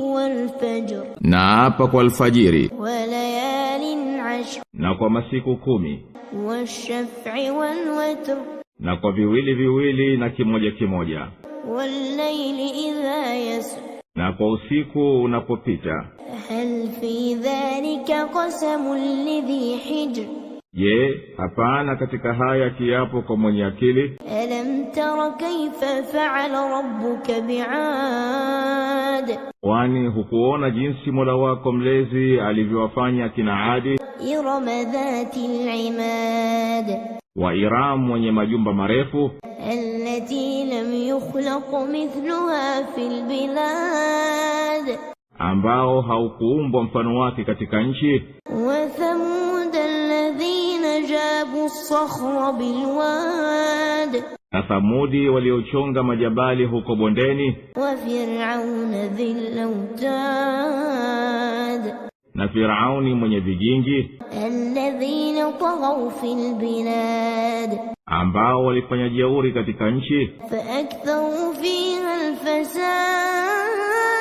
والفجر naapa kwa alfajiri وليال عشر na kwa masiku 10 والشفع والوتر na kwa viwili viwili na kimoja kimoja والليل إذا يسر na kwa usiku unapopita. هل في ذلك قسم لذي حجر Je, hapana katika haya kiapo kwa mwenye akili? ألم تر كيف فعل ربك بعاد Kwani hukuona jinsi Mola wako mlezi alivyowafanya kina Adi? إرم ذات العماد Wa Iram wenye majumba marefu, التي لم يخلق مثلها في البلاد ambao haukuumbwa mfano wake katika nchi. وثمود الذين جابوا الصخر بالواد Na Thamudi waliochonga majabali huko bondeni. وفرعون ذي الأوتاد Na Firauni mwenye vigingi, الذين طغوا في البلاد ambao walifanya jeuri katika nchi. فأكثروا فيها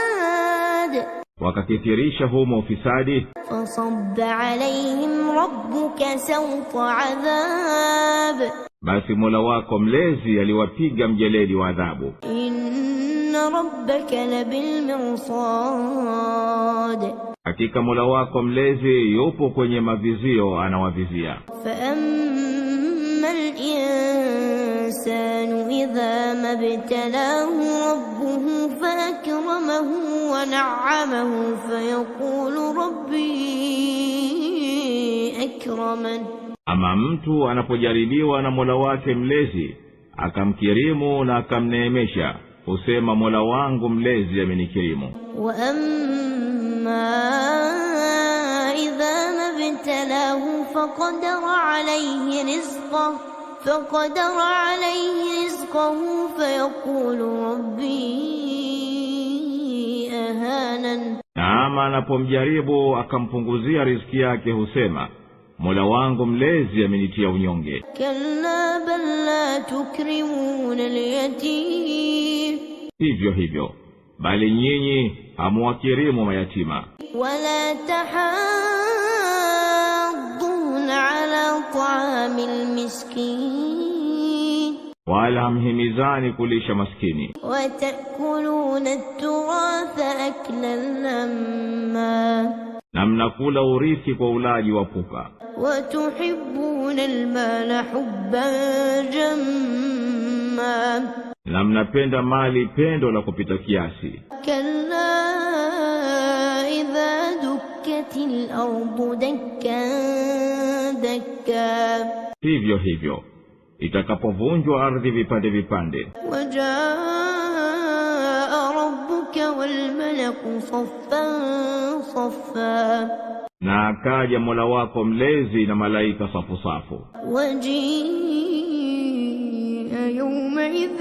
الفساد Wakakithirisha humo ufisadi. فصب عليهم ربك سوط عذاب Basi Mola wako mlezi aliwapiga mjeledi wa adhabu. إن ربك لبالمرصاد Hakika Mola wako mlezi yupo kwenye mavizio, anawavizia. فأما الإنسان إذا ما ابتلاه ربه فأكرمه ونعمه فيقول ربي أكرمن Ama mtu anapojaribiwa na Mola wake mlezi akamkirimu na akamneemesha, husema Mola wangu mlezi amenikirimu. وأما إذا ما ابتلاه فقدر عليه رزقه فيقول ربي أهانن Na ama anapomjaribu akampunguzia riziki yake, husema Mola wangu mlezi amenitia unyonge. كلا بل لا تكرمون اليتيم Hivyo hivyo, bali nyinyi hamuwakirimu mayatima, ولا تحاضون على طعام المسكين wala hamhimizani kulisha maskini, وتأكلون التراث أكلا لما na mnakula urithi kwa ulaji wa pupa, وتحبون المال حبا جما na mnapenda mali pendo la kupita kiasi. كلا إذا دكت الأرض دكا دكا Hivyo hivyo, itakapovunjwa ardhi vipande vipande, وجاء ربك والملك صفا صفا na akaja Mola wako mlezi na malaika safu safu. وجيء يومئذ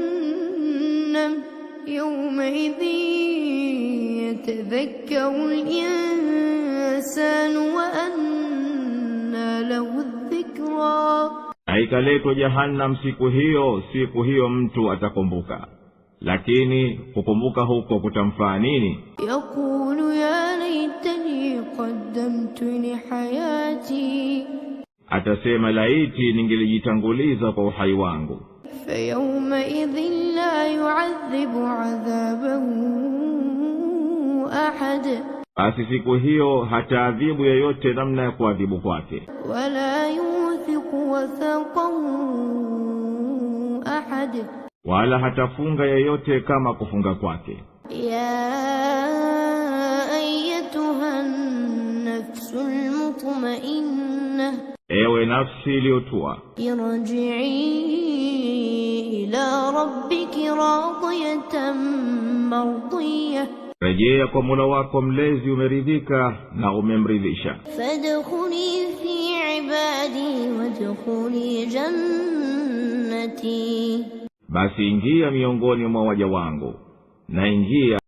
بجهنم يومئذ يتذكر الإنسان وأنى له الذكرى Na ikaletwa Jahannam siku hiyo mtu atakumbuka, lakini kukumbuka huko kutamfaa nini? يقول يا ليتني قدمت لحياتي Atasema laiti ningelijitanguliza kwa uhai wangu. فيومئذ لا يعذب عذابه أحد Basi siku hiyo hataadhibu yeyote namna ya kuadhibu kwake, ولا يوثق وثاقه أحد wala hatafunga yeyote kama kufunga kwake. يا أيتها النفس المطمئنة Ewe nafsi iliyotua, ارجعي إلى ربك راضية مرضية rejea kwa Mola wako mlezi umeridhika na umemridhisha. فادخلي في عبادي وادخلي جنتي Basi ingia miongoni mwa waja wangu na ingia